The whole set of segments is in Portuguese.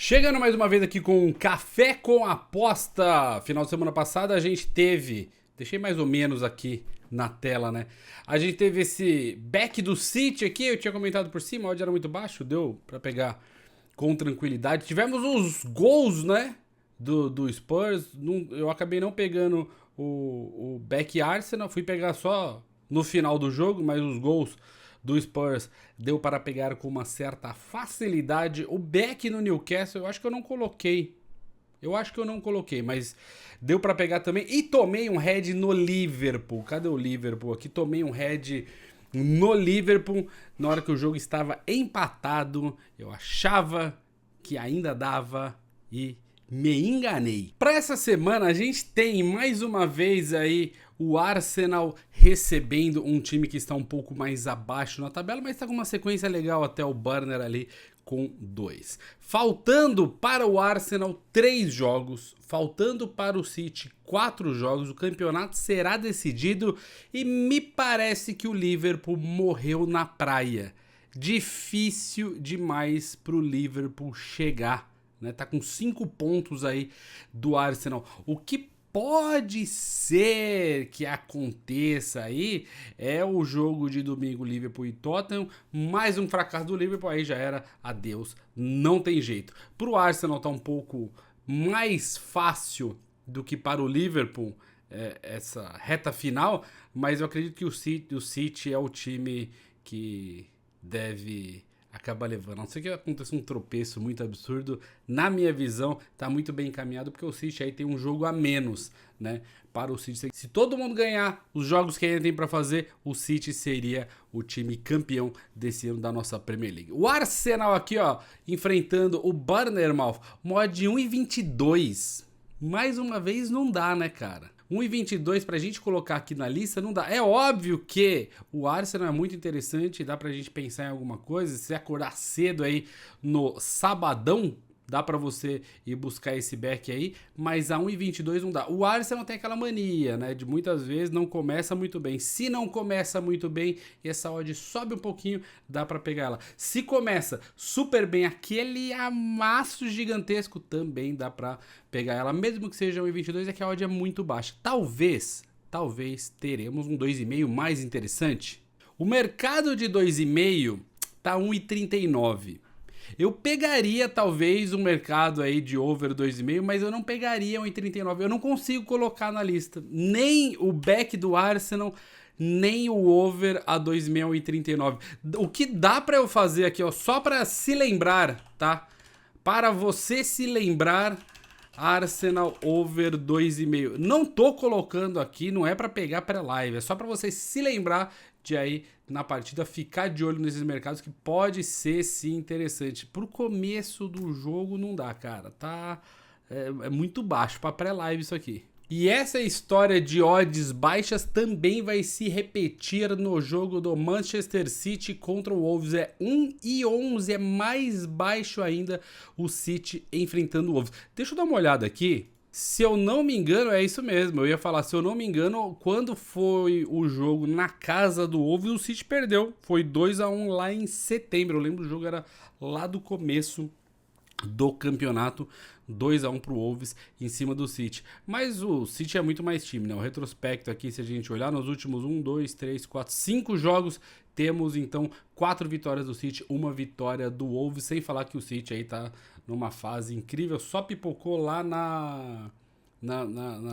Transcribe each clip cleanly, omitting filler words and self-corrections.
Chegando mais uma vez aqui com um Café com Aposta. Final de semana passada a gente teve, deixei mais ou menos aqui na tela, né? A gente teve esse back do City aqui, eu tinha comentado por cima, a odd era muito baixo, deu pra pegar com tranquilidade. Tivemos os gols, né, do Spurs. Eu acabei não pegando o back Arsenal, fui pegar só no final do jogo, mas os gols do Spurs deu para pegar com uma certa facilidade. O back no Newcastle, eu acho que eu não coloquei. Mas deu para pegar também. E tomei um head no Liverpool. Cadê o Liverpool aqui? Tomei um head no Liverpool na hora que o jogo estava empatado. Eu achava que ainda dava e me enganei. Para essa semana a gente tem mais uma vez aí o Arsenal recebendo um time que está um pouco mais abaixo na tabela, mas está com uma sequência legal até o Burner ali com 2. Faltando para o Arsenal 3 jogos, faltando para o City 4 jogos, o campeonato será decidido e me parece que o Liverpool morreu na praia. Difícil demais para o Liverpool chegar, né? Tá com 5 pontos aí do Arsenal. O que pode ser que aconteça aí é o jogo de domingo, Liverpool e Tottenham. Mais um fracasso do Liverpool, aí já era adeus, não tem jeito. Pro Arsenal tá um pouco mais fácil do que para o Liverpool essa reta final, mas eu acredito que o City é o time que deve acabar levando. A não ser que aconteça um tropeço muito absurdo, na minha visão, tá muito bem encaminhado, porque o City aí tem um jogo a menos, né? Para o City. Se todo mundo ganhar os jogos que ainda tem para fazer, o City seria o time campeão desse ano da nossa Premier League. O Arsenal aqui, ó, enfrentando o Bournemouth, mod 1,22. Mais uma vez não dá, né, cara? 1,22 pra gente colocar aqui na lista não dá. É óbvio que o Arsenal é muito interessante, dá pra gente pensar em alguma coisa. Se acordar cedo aí no sabadão, dá pra você ir buscar esse back aí, mas a 1,22 não dá. O Arsenal tem aquela mania, né, de muitas vezes não começa muito bem. Se não começa muito bem e essa odd sobe um pouquinho, dá pra pegar ela. Se começa super bem, aquele amasso gigantesco, também dá pra pegar ela, mesmo que seja 1,22, é que a odd é muito baixa. Talvez teremos um 2,5 mais interessante. O mercado de 2,5 tá 1,39. Eu pegaria talvez um mercado aí de over 2,5, mas eu não pegaria 1,39. Eu não consigo colocar na lista nem o back do Arsenal, nem o over a 2,5 e 39. O que dá pra eu fazer aqui, ó, só pra se lembrar, tá? Para você se lembrar, Arsenal over 2,5. Não tô colocando aqui, não é pra pegar pré-live, é só pra você se lembrar de aí na partida ficar de olho nesses mercados que pode ser sim interessante. Pro começo do jogo não dá, cara, tá é muito baixo para pré-live isso aqui. E essa história de odds baixas também vai se repetir no jogo do Manchester City contra o Wolves. É 1,11, é mais baixo ainda o City enfrentando o Wolves. Deixa eu dar uma olhada aqui. Se eu não me engano, é isso mesmo. Eu ia falar, se eu não me engano, quando foi o jogo na casa do Wolves, o City perdeu. Foi 2-1 lá em setembro. Eu lembro, o jogo era lá do começo do campeonato, 2-1 pro Wolves em cima do City. Mas o City é muito mais time, né? O retrospecto aqui, se a gente olhar nos últimos 1, 2, 3, 4, 5 jogos, temos então 4 vitórias do City, 1 vitória do Wolves, sem falar que o City aí tá numa fase incrível, só pipocou lá na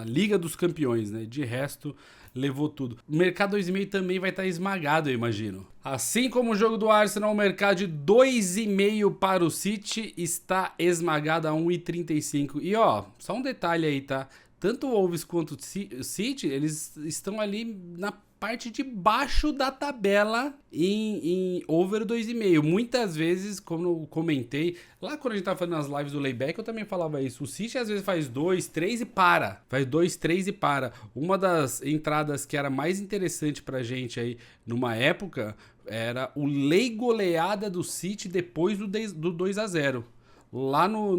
Liga dos Campeões, né? De resto, levou tudo. O mercado 2,5 também vai estar esmagado, eu imagino. Assim como o jogo do Arsenal, o mercado de 2,5 para o City está esmagado a 1,35. E ó, só um detalhe aí, tá? Tanto o Wolves quanto o City, eles estão ali na parte de baixo da tabela em over 2,5. Muitas vezes, como eu comentei, lá quando a gente tava fazendo as lives do Layback, eu também falava isso. O City às vezes faz 2, 3 e para. Faz 2, 3 e para. Uma das entradas que era mais interessante pra gente aí numa época era o lei goleada do City depois do 2-0. Lá no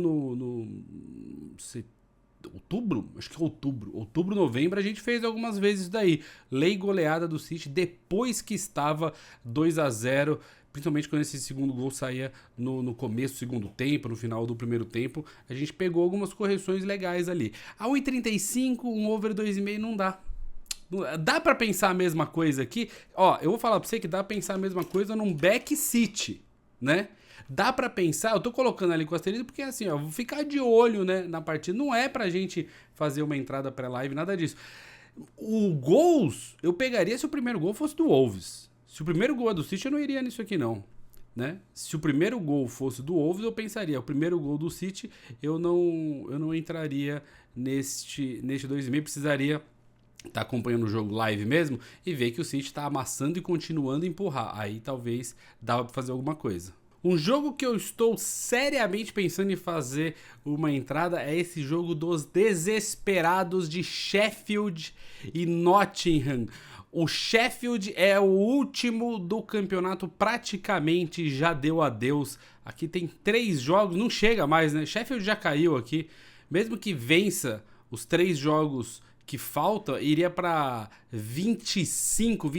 outubro, acho que outubro, novembro, a gente fez algumas vezes daí, lei goleada do City depois que estava 2-0, principalmente quando esse segundo gol saía no começo do segundo tempo, no final do primeiro tempo, a gente pegou algumas correções legais ali. A 1,35, um over 2,5 não dá. Dá pra pensar a mesma coisa aqui? Ó, eu vou falar pra você que dá pra pensar a mesma coisa num back city, né? Dá pra pensar, eu tô colocando ali com asterisco porque assim, ó, vou ficar de olho, né, na partida. Não é pra gente fazer uma entrada pré-live, nada disso. O gols, eu pegaria se o primeiro gol fosse do Wolves. Se o primeiro gol é do City, eu não iria nisso aqui não, né? Se o primeiro gol fosse do Wolves, eu pensaria, o primeiro gol do City, eu não entraria neste 2,5, precisaria tá acompanhando o jogo live mesmo e ver que o City tá amassando e continuando a empurrar. Aí talvez dava pra fazer alguma coisa. Um jogo que eu estou seriamente pensando em fazer uma entrada é esse jogo dos desesperados de Sheffield e Nottingham. O Sheffield é o último do campeonato, praticamente já deu adeus. Aqui tem 3 jogos, não chega mais, né? Sheffield já caiu aqui. Mesmo que vença os 3 jogos que falta, iria para 25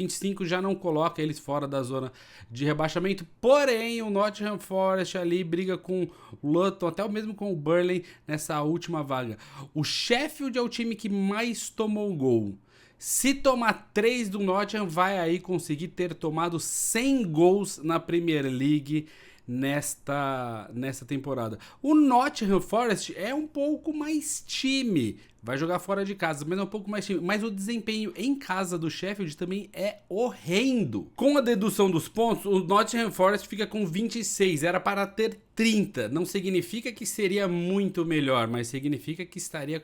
já não coloca eles fora da zona de rebaixamento. Porém, o Nottingham Forest ali briga com o Luton, até mesmo com o Burnley nessa última vaga. O Sheffield é o time que mais tomou gol. Se tomar 3 do Nottingham, vai aí conseguir ter tomado 100 gols na Premier League nesta temporada. O Nottingham Forest é um pouco mais time, vai jogar fora de casa, mas é um pouco mais time, mas o desempenho em casa do Sheffield também é horrendo. Com a dedução dos pontos, o Nottingham Forest fica com 26, era para ter 30, não significa que seria muito melhor, mas significa que estaria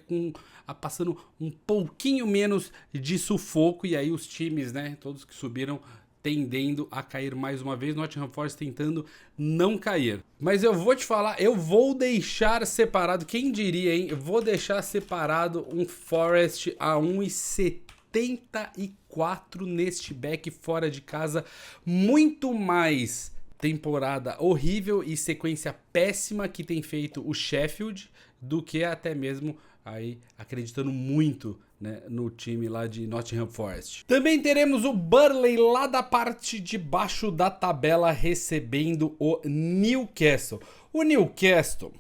passando um pouquinho menos de sufoco, e aí os times, né, todos que subiram, tendendo a cair mais uma vez, Nottingham Forest tentando não cair. Mas eu vou te falar, eu vou deixar separado, quem diria, hein? Eu vou deixar separado um Forest a 1,74 neste back fora de casa, muito mais temporada horrível e sequência péssima que tem feito o Sheffield do que até mesmo aí acreditando muito, né, no time lá de Nottingham Forest. Também teremos o Burnley lá da parte de baixo da tabela recebendo o Newcastle. O Newcastle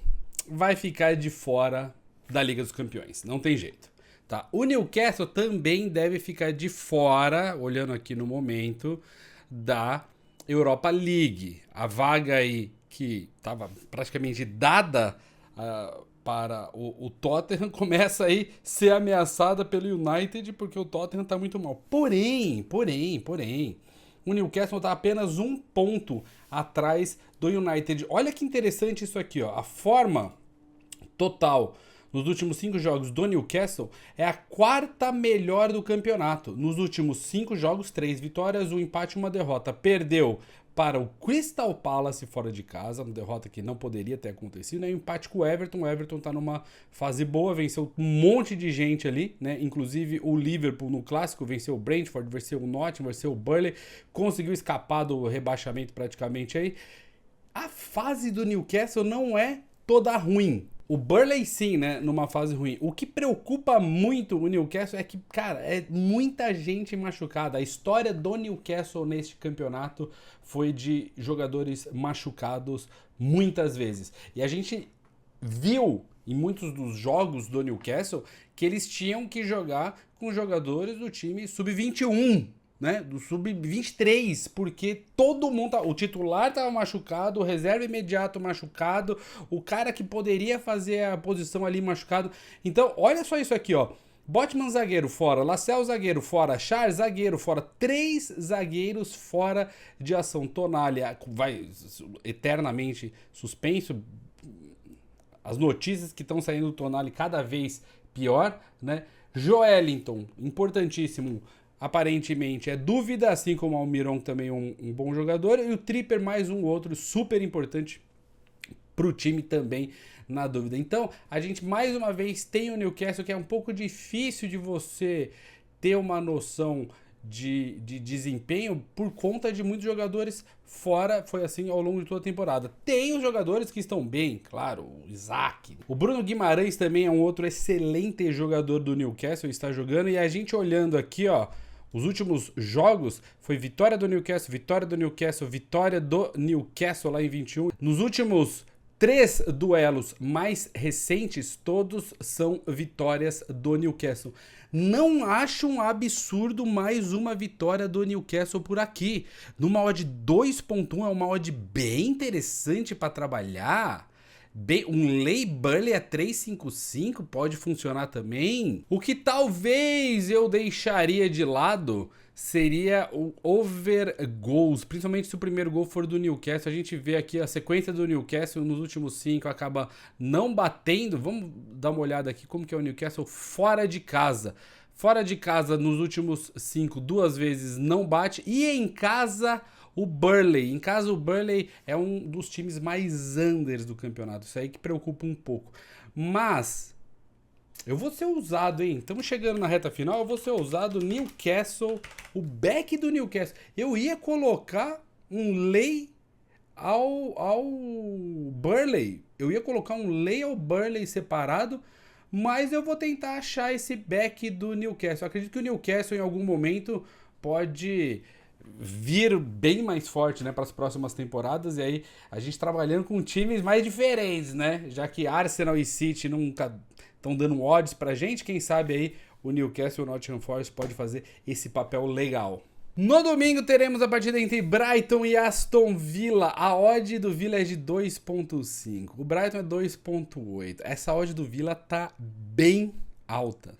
vai ficar de fora da Liga dos Campeões, não tem jeito, tá? O Newcastle também deve ficar de fora, olhando aqui no momento, da Europa League. A vaga aí que estava praticamente dada para o Tottenham começa aí a ser ameaçada pelo United, porque o Tottenham está muito mal. Porém, o Newcastle está apenas 1 ponto atrás do United. Olha que interessante isso aqui, ó. A forma total nos últimos 5 jogos do Newcastle é a 4ª melhor do campeonato. Nos últimos 5 jogos, 3 vitórias, 1 empate e 1 derrota. Perdeu para o Crystal Palace fora de casa, uma derrota que não poderia ter acontecido, né? Um empate com o Everton. O Everton tá numa fase boa, venceu um monte de gente ali, né? Inclusive o Liverpool no clássico, venceu o Brentford, venceu o Nottingham, venceu o Burnley, conseguiu escapar do rebaixamento praticamente aí. A fase do Newcastle não é toda ruim. O Burnley sim, né, numa fase ruim. O que preocupa muito o Newcastle é que, cara, é muita gente machucada. A história do Newcastle neste campeonato foi de jogadores machucados muitas vezes. E a gente viu em muitos dos jogos do Newcastle que eles tinham que jogar com jogadores do time sub-21, né, do sub-23, porque todo mundo, o titular estava machucado, o reserva imediato machucado, o cara que poderia fazer a posição ali machucado. Então, olha só isso aqui, ó. Botman zagueiro fora, Lascelles zagueiro fora, Schär zagueiro fora, 3 zagueiros fora de ação. Tonali vai eternamente suspenso. As notícias que estão saindo do Tonali cada vez pior, né? Joelinton, importantíssimo, aparentemente é dúvida, assim como o Almiron também um bom jogador, e o Tripper mais um outro super importante para o time também na dúvida. Então a gente mais uma vez tem o Newcastle, que é um pouco difícil de você ter uma noção de desempenho por conta de muitos jogadores fora, foi assim ao longo de toda a temporada. Tem os jogadores que estão bem, claro, o Isaac. O Bruno Guimarães também é um outro excelente jogador do Newcastle, está jogando, e a gente olhando aqui, ó, Os últimos jogos foi vitória do Newcastle, vitória do Newcastle, vitória do Newcastle lá em 21. Nos últimos 3 duelos mais recentes, todos são vitórias do Newcastle. Não acho um absurdo mais uma vitória do Newcastle por aqui. Numa odd 2.1 é uma odd bem interessante para trabalhar. Um Lay Burnley a 3.55 pode funcionar também. O que talvez eu deixaria de lado seria o over goals, principalmente se o primeiro gol for do Newcastle. A gente vê aqui a sequência do Newcastle nos últimos 5 acaba não batendo. Vamos dar uma olhada aqui como que é o Newcastle fora de casa. Fora de casa nos últimos 5, 2 vezes não bate, e em casa o Burnley. Em casa o Burnley é um dos times mais unders do campeonato. Isso aí que preocupa um pouco. Mas eu vou ser ousado, hein? Estamos chegando na reta final, eu vou ser ousado. Newcastle, o back do Newcastle. Eu ia colocar um lay ao Burnley. Eu ia colocar um lay ao Burnley separado, mas eu vou tentar achar esse back do Newcastle. Eu acredito que o Newcastle em algum momento pode vir bem mais forte, né, para as próximas temporadas, e aí a gente trabalhando com times mais diferentes, né, já que Arsenal e City nunca estão dando odds pra gente, quem sabe aí o Newcastle e o Nottingham Forest pode fazer esse papel legal. No domingo teremos a partida entre Brighton e Aston Villa. A odd do Villa é de 2.5, o Brighton é 2.8. Essa odd do Villa tá bem alta,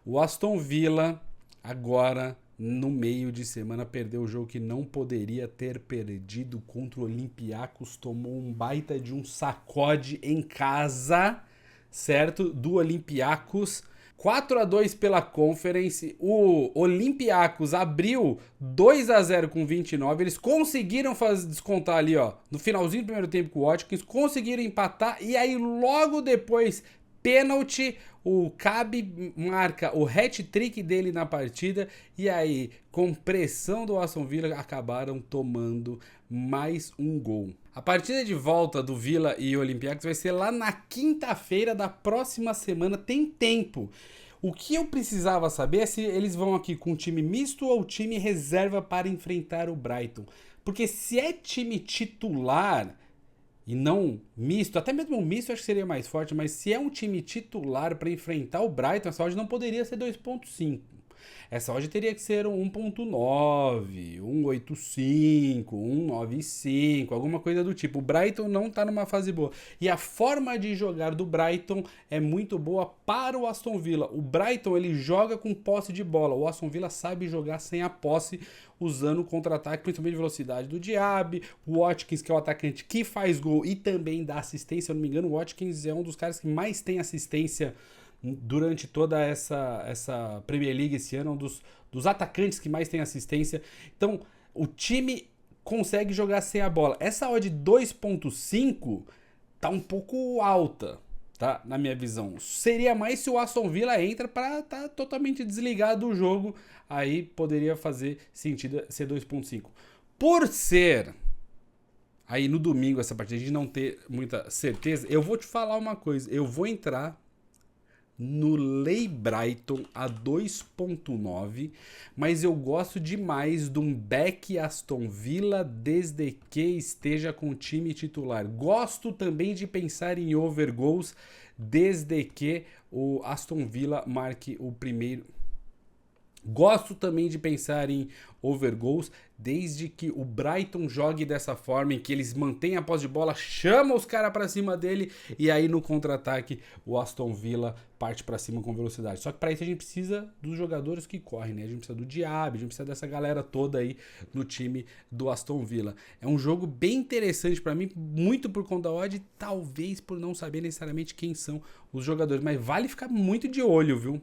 O Aston Villa agora no meio de semana perdeu o jogo que não poderia ter perdido contra o Olympiacos, tomou um baita de um sacode em casa, certo? Do Olympiacos, 4-2 pela Conference. O Olympiacos abriu 2-0 com 29, eles conseguiram descontar ali, ó, no finalzinho do primeiro tempo com o Watkins, conseguiram empatar, e aí logo depois pênalti, o Cabe marca o hat-trick dele na partida, e aí, com pressão do Aston Villa, acabaram tomando mais um gol. A partida de volta do Villa e Olympiacos vai ser lá na quinta-feira da próxima semana, tem tempo. O que eu precisava saber é se eles vão aqui com time misto ou time reserva para enfrentar o Brighton. Porque se é time titular e não misto, até mesmo misto eu acho que seria mais forte, mas se é um time titular para enfrentar o Brighton, essa odd não poderia ser 2.5. Essa odd teria que ser um 1.9, 1.85, 1.95, alguma coisa do tipo. O Brighton não tá numa fase boa. E a forma de jogar do Brighton é muito boa para o Aston Villa. O Brighton, ele joga com posse de bola. O Aston Villa sabe jogar sem a posse, usando o contra-ataque, principalmente de velocidade do Diaby. O Watkins, que é o atacante que faz gol e também dá assistência. Se eu não me engano, o Watkins é um dos caras que mais tem assistência durante toda essa Premier League esse ano, um dos atacantes que mais tem assistência. Então, o time consegue jogar sem a bola. Essa odd 2.5 tá um pouco alta, tá? Na minha visão. Seria mais se o Aston Villa entra para tá totalmente desligado do jogo, aí poderia fazer sentido ser 2.5. Por ser aí no domingo essa partida, a gente não ter muita certeza, eu vou te falar uma coisa, eu vou entrar no Lay Brighton a 2.9, mas eu gosto demais de um back Aston Villa desde que esteja com o time titular. Gosto também de pensar em over goals desde que o Aston Villa marque o primeiro. Gosto também de pensar em over goals desde que o Brighton jogue dessa forma, em que eles mantêm a posse de bola, chama os caras para cima dele, e aí no contra-ataque o Aston Villa parte para cima com velocidade. Só que para isso a gente precisa dos jogadores que correm, né? A gente precisa do Diaby, a gente precisa dessa galera toda aí no time do Aston Villa. É um jogo bem interessante para mim, muito por conta da odd, talvez por não saber necessariamente quem são os jogadores, mas vale ficar muito de olho, viu?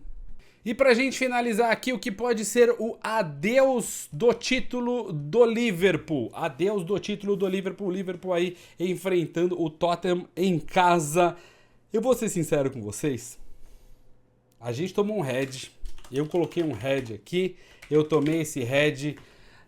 E pra gente finalizar aqui, o que pode ser o adeus do título do Liverpool. Adeus do título do Liverpool. Liverpool aí enfrentando o Tottenham em casa. Eu vou ser sincero com vocês. A gente tomou um head. Eu coloquei um head aqui. Eu tomei esse head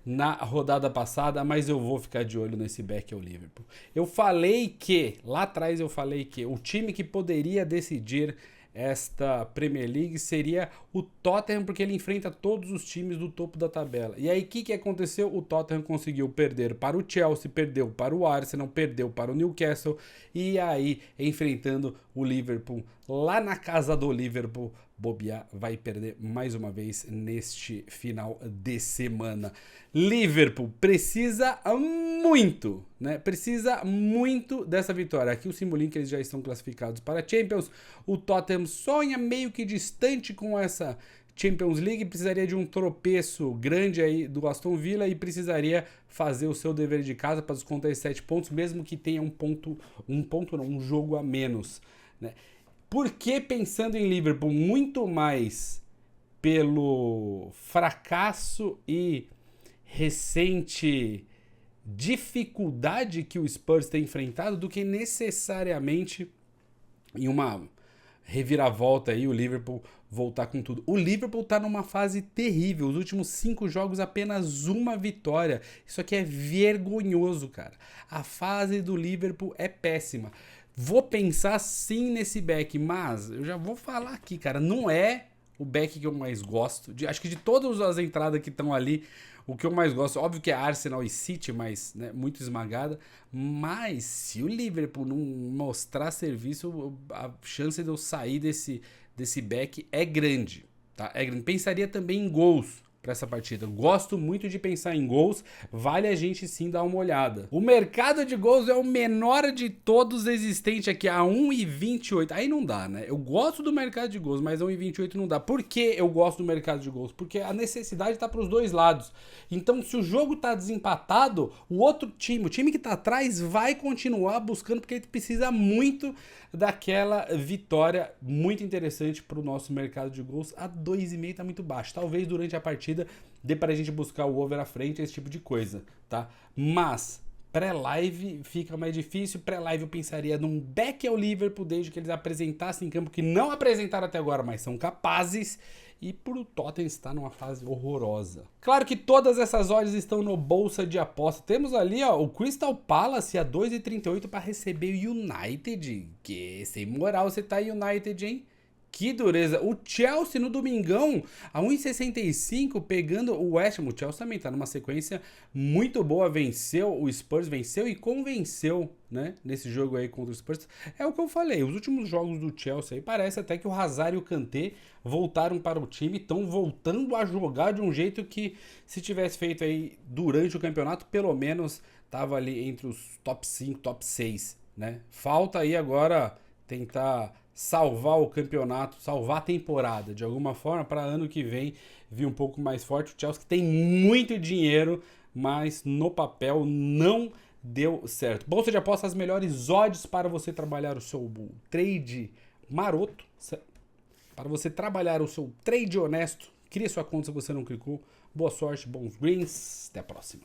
na rodada passada, mas eu vou ficar de olho nesse back ao Liverpool. Eu falei que, lá atrás eu falei que o time que poderia decidir esta Premier League seria o Tottenham, porque ele enfrenta todos os times do topo da tabela. E aí, o que aconteceu? O Tottenham conseguiu perder para o Chelsea, perdeu para o Arsenal, perdeu para o Newcastle, e aí, enfrentando o Liverpool, lá na casa do Liverpool, bobear, vai perder mais uma vez neste final de semana. Liverpool precisa muito, né? Precisa muito dessa vitória. Aqui o simbolinho que eles já estão classificados para a Champions. O Tottenham sonha meio que distante com essa Champions League, precisaria de um tropeço grande aí do Aston Villa e precisaria fazer o seu dever de casa para descontar esses 7 pontos, mesmo que tenha um jogo a menos, né? Por que pensando em Liverpool? Muito mais pelo fracasso e recente dificuldade que o Spurs tem enfrentado do que necessariamente em uma reviravolta aí o Liverpool voltar com tudo. O Liverpool tá numa fase terrível, os últimos 5 jogos apenas uma vitória. Isso aqui é vergonhoso, cara. A fase do Liverpool é péssima. Vou pensar sim nesse back, mas eu já vou falar aqui, cara, não é o back que eu mais gosto. Acho que de todas as entradas que estão ali, o que eu mais gosto, óbvio que é Arsenal e City, mas né, muito esmagada. Mas se o Liverpool não mostrar serviço, a chance de eu sair desse back é grande, tá? É grande. Pensaria também em gols para essa partida. Gosto muito de pensar em gols, vale a gente sim dar uma olhada. O mercado de gols é o menor de todos existente aqui, a 1,28. Aí não dá, né? Eu gosto do mercado de gols, mas a 1,28 não dá. Por que eu gosto do mercado de gols? Porque a necessidade tá para os dois lados. Então, se o jogo tá desempatado, o outro time, o time que tá atrás, vai continuar buscando, porque ele precisa muito daquela vitória muito interessante para o nosso mercado de gols. A 2,5 tá muito baixo. Talvez durante a partida dê pra gente buscar o over à frente, esse tipo de coisa, tá? Mas pré-live fica mais difícil. Pré-live eu pensaria num back ao Liverpool, desde que eles apresentassem em campo, que não apresentaram até agora, mas são capazes. E pro Tottenham está numa fase horrorosa. Claro que todas essas odds estão no bolsa de aposta. Temos ali, ó, o Crystal Palace a 2,38 para receber o United. Que sem moral você tá United, hein? Que dureza. O Chelsea no domingão, a 1,65, pegando o West Ham. O Chelsea também tá numa sequência muito boa. Venceu, o Spurs venceu e convenceu, né? Nesse jogo aí contra o Spurs. É o que eu falei, os últimos jogos do Chelsea aí, parece até que o Hazard e o Kanté voltaram para o time. Estão voltando a jogar de um jeito que, se tivesse feito aí durante o campeonato, pelo menos tava ali entre os top 5, top 6, né? Falta aí agora tentar salvar o campeonato, salvar a temporada de alguma forma para ano que vem vir um pouco mais forte. O Chelsea tem muito dinheiro, mas no papel não deu certo. Bolsa de apostas, as melhores odds para você trabalhar o seu trade maroto, para você trabalhar o seu trade honesto. Crie sua conta se você não clicou. Boa sorte, bons greens, até a próxima.